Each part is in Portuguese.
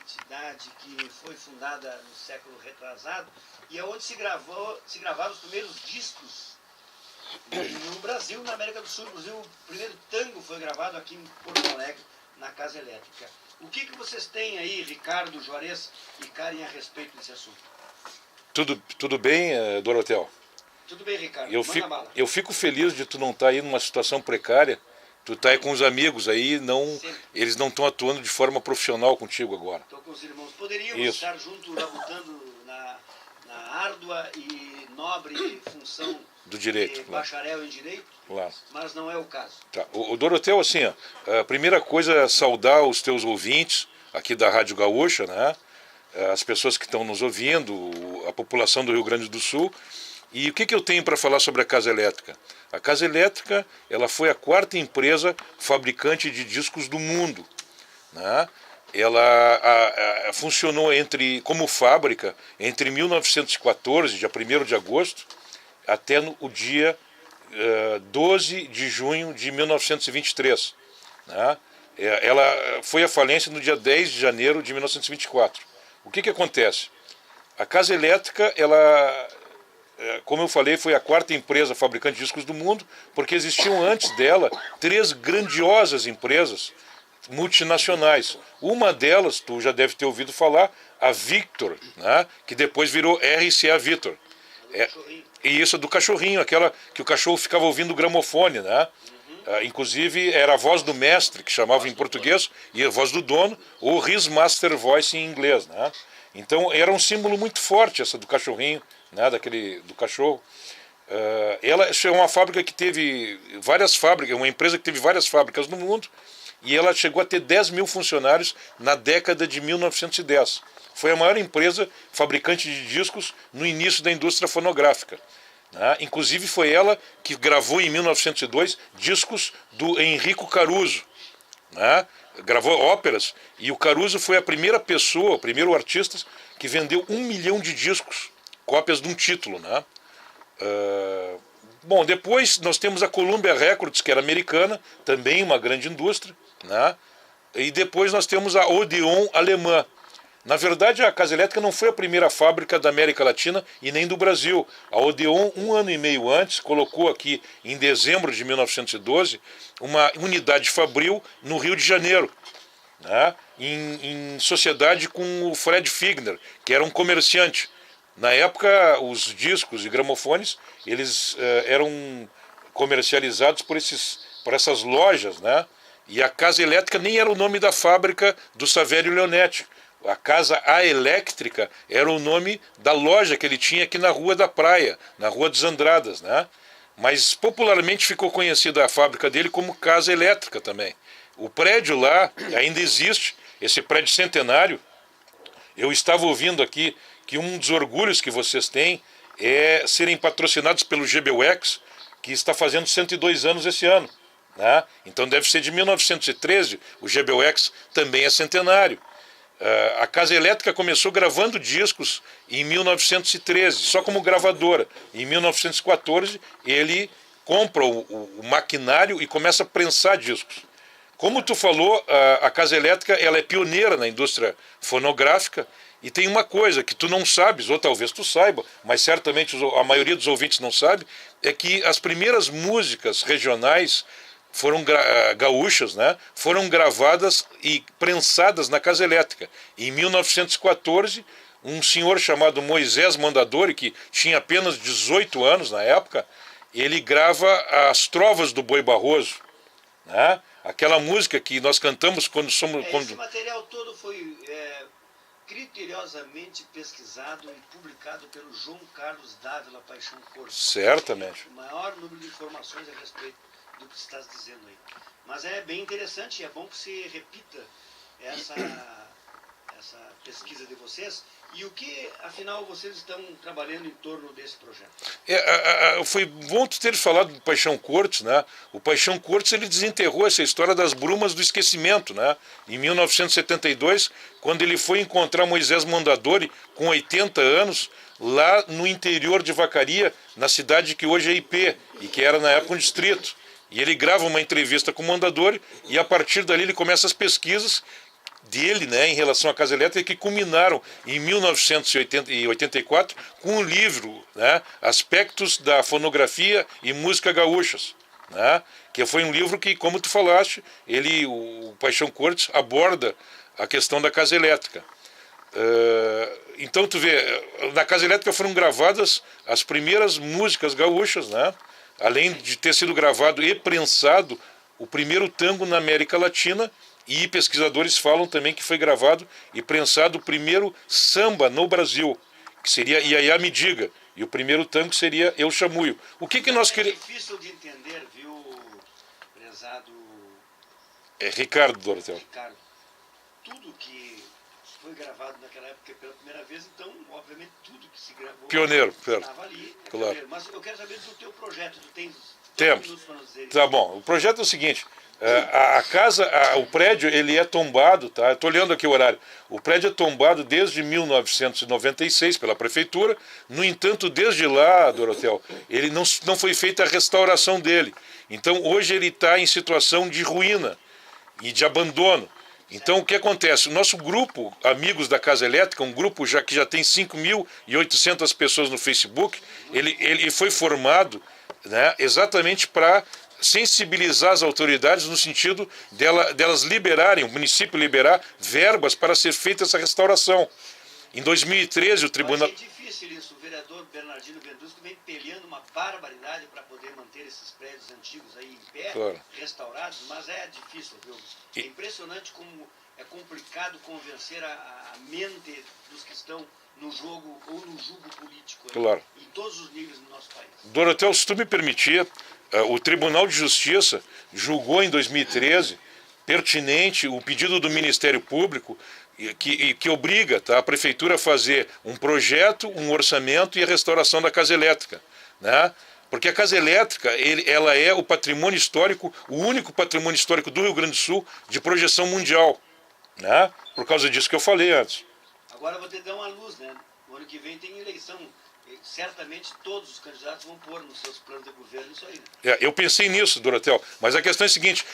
entidade que foi fundada no século retrasado e é onde se gravaram os primeiros discos no Brasil, na América do Sul. Inclusive, o primeiro tango foi gravado aqui em Porto Alegre, na Casa Elétrica. O que vocês têm aí, Ricardo, Juarez e Karen, a respeito desse assunto? Tudo bem, Dorotel? Tudo bem, Ricardo. Eu fico feliz de tu não estar aí numa situação precária. Tu está aí com os amigos aí, eles não estão atuando de forma profissional contigo agora. Estou com os irmãos. Poderíamos estar juntos labutando na árdua e nobre função do direito, de bacharel em direito, claro. Mas não é o caso. Tá. O Dorotel, assim, a primeira coisa é saudar os teus ouvintes aqui da Rádio Gaúcha, né? As pessoas que estão nos ouvindo, a população do Rio Grande do Sul. E o que eu tenho para falar sobre a Casa Elétrica? A Casa Elétrica, ela foi a quarta empresa fabricante de discos do mundo, né? Ela funcionou como fábrica entre 1914, dia 1º de agosto, até o dia 12 de junho de 1923. Né? Ela foi à falência no dia 10 de janeiro de 1924. O que acontece? A Casa Elétrica, como eu falei, foi a quarta empresa fabricante de discos do mundo, porque existiam antes dela 3 grandiosas empresas multinacionais. Uma delas, tu já deve ter ouvido falar, a Victor, né? Que depois virou RCA Victor. E isso do cachorrinho, aquela que o cachorro ficava ouvindo o gramofone, né? Inclusive era a voz do mestre, que chamava em português, e a voz do dono, ou His Master Voice em inglês, né? Então era um símbolo muito forte essa do cachorrinho, né? Do cachorro. Ela é uma fábrica que teve várias fábricas, uma empresa que teve várias fábricas no mundo, e ela chegou a ter 10 mil funcionários na década de 1910. Foi a maior empresa fabricante de discos no início da indústria fonográfica. Né? Inclusive foi ela que gravou em 1902 discos do Enrico Caruso. Né? Gravou óperas, e o Caruso foi a primeira pessoa, o primeiro artista que vendeu 1 milhão de discos, cópias de um título. Né? Bom, depois nós temos a Columbia Records, que era americana, também uma grande indústria. Né? E depois nós temos a Odeon alemã. Na verdade, a Casa Elétrica não foi a primeira fábrica da América Latina e nem do Brasil. A Odeon, 1 ano e meio antes, colocou aqui, em dezembro de 1912, uma unidade fabril no Rio de Janeiro, né? em sociedade com o Fred Figner, que era um comerciante. Na época, os discos e gramofones, eles eram comercializados por essas lojas, né? E a Casa Elétrica nem era o nome da fábrica do Savério Leonetti. A Casa A Elétrica era o nome da loja que ele tinha aqui na Rua da Praia, na Rua dos Andradas, né? Mas popularmente ficou conhecida a fábrica dele como Casa Elétrica também. O prédio lá ainda existe, esse prédio centenário. Eu estava ouvindo aqui que um dos orgulhos que vocês têm é serem patrocinados pelo GBUX, que está fazendo 102 anos esse ano. Né? Então deve ser de 1913, o GBUX também é centenário. A Casa Elétrica começou gravando discos em 1913, só como gravadora. Em 1914, ele compra o maquinário e começa a prensar discos. Como tu falou, a Casa Elétrica ela é pioneira na indústria fonográfica, e tem uma coisa que tu não sabes, ou talvez tu saiba, mas certamente a maioria dos ouvintes não sabe, é que as primeiras músicas regionais gaúchas, né, foram gravadas e prensadas na Casa Elétrica. Em 1914, um senhor chamado Moisés Mondadori, que tinha apenas 18 anos na época, ele grava as Trovas do Boi Barroso, né? Aquela música que nós cantamos quando somos... Esse material todo foi criteriosamente pesquisado e publicado pelo João Carlos Dávila Paixão Cortes. Certamente. O maior número de informações a respeito do que estás dizendo aí. Mas é bem interessante, é bom que se repita essa pesquisa de vocês. E o que, afinal, vocês estão trabalhando em torno desse projeto? Foi bom tu teres falado do Paixão Cortes, né? O Paixão Cortes ele desenterrou essa história das brumas do esquecimento, né? Em 1972, quando ele foi encontrar Moisés Mondadori, com 80 anos, lá no interior de Vacaria, na cidade que hoje é IP, e que era na época um distrito. E ele grava uma entrevista com o Mondadori, e a partir dali ele começa as pesquisas dele, né, em relação à casa elétrica, que culminaram em 1984 com um livro, né, Aspectos da Fonografia e Música Gaúchas, né, que foi um livro que, como tu falaste, o Paixão Cortes aborda a questão da casa elétrica. Então tu vê, na casa elétrica foram gravadas as primeiras músicas gaúchas, né? Além de ter sido gravado e prensado o primeiro tango na América Latina, e pesquisadores falam também que foi gravado e prensado o primeiro samba no Brasil, que seria Iaiá Me Diga, e o primeiro tango seria Eu Chamuio. O que nós queremos... É difícil de entender, viu, prezado Ricardo Dorotel. Ricardo, tudo que foi gravado naquela época pela primeira vez, então, obviamente, tudo que se gravou Pioneiro, estava ali. Claro. Pioneiro. Mas eu quero saber do teu projeto, tu tens minutos para nos dizer. Tá bom, o projeto é o seguinte, a casa, o prédio, ele é tombado, tá? Eu estou olhando aqui o horário. O prédio é tombado desde 1996 pela prefeitura. No entanto, desde lá, Dorotel, ele não foi feita a restauração dele. Então, hoje ele está em situação de ruína e de abandono. Então, o que acontece? O nosso grupo, Amigos da Casa Elétrica, um grupo que já tem 5.800 pessoas no Facebook, ele foi formado, né, exatamente para sensibilizar as autoridades no sentido delas liberarem, o município liberar verbas para ser feita essa restauração. Em 2013, o tribunal... Mas é difícil isso. O vereador Bernardino Vendusco vem peleando uma barbaridade para poder manter esses prédios antigos aí em pé, claro, restaurados, mas é difícil, viu? É impressionante como é complicado convencer a mente dos que estão no jogo ou no jogo político, claro, em todos os níveis do nosso país. Dorotel, se tu me permitir, o Tribunal de Justiça julgou em 2013 pertinente o pedido do Ministério Público que obriga, tá, a Prefeitura a fazer um projeto, um orçamento e a restauração da casa elétrica, né? Porque a casa elétrica ela é o patrimônio histórico, o único patrimônio histórico do Rio Grande do Sul de projeção mundial, né? Por causa disso que eu falei antes. Agora eu vou te dar uma luz, né? O ano que vem tem eleição. Certamente todos os candidatos vão pôr nos seus planos de governo isso aí. Né? Eu pensei nisso, Dorotel, mas a questão é a seguinte,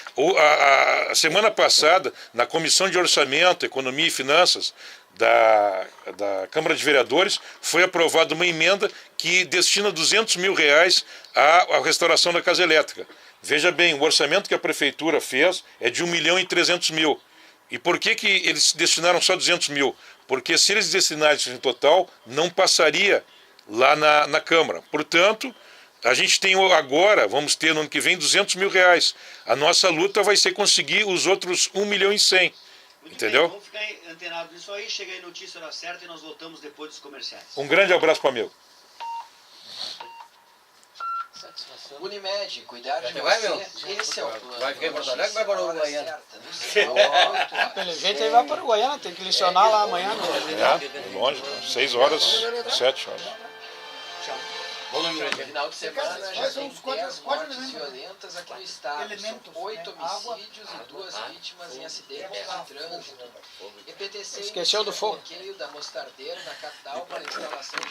a semana passada, na Comissão de Orçamento, Economia e Finanças da Câmara de Vereadores, foi aprovada uma emenda que destina R$200 mil à restauração da casa elétrica. Veja bem, o orçamento que a Prefeitura fez é de R$1.300.000. E por que eles destinaram só 200 mil? Porque se eles destinassem em total, não passaria lá na Câmara. Portanto, a gente tem agora, vamos ter no ano que vem, R$200 mil. A nossa luta vai ser conseguir os outros 1.100.000. Entendeu? Bem, vamos ficar antenados nisso aí, chega aí notícia hora certa e nós voltamos depois dos comerciais. Um grande abraço para o amigo. Unimed, cuidar de vai, você, meu? esse é o plano. Vai ficar em Porto Alegre ou vai para o Uruguaiana? Pelo jeito ele vai para o Uruguaiana, tem que lecionar lá amanhã. É longe, 6 horas, 7 horas. No final de semana já tem 10 mortes violentas aqui no estado. São 8 homicídios e 2 vítimas em acidentes de trânsito. EPTC Esqueceu do fogo. bloqueio da Mostardeira na capital para a instalação de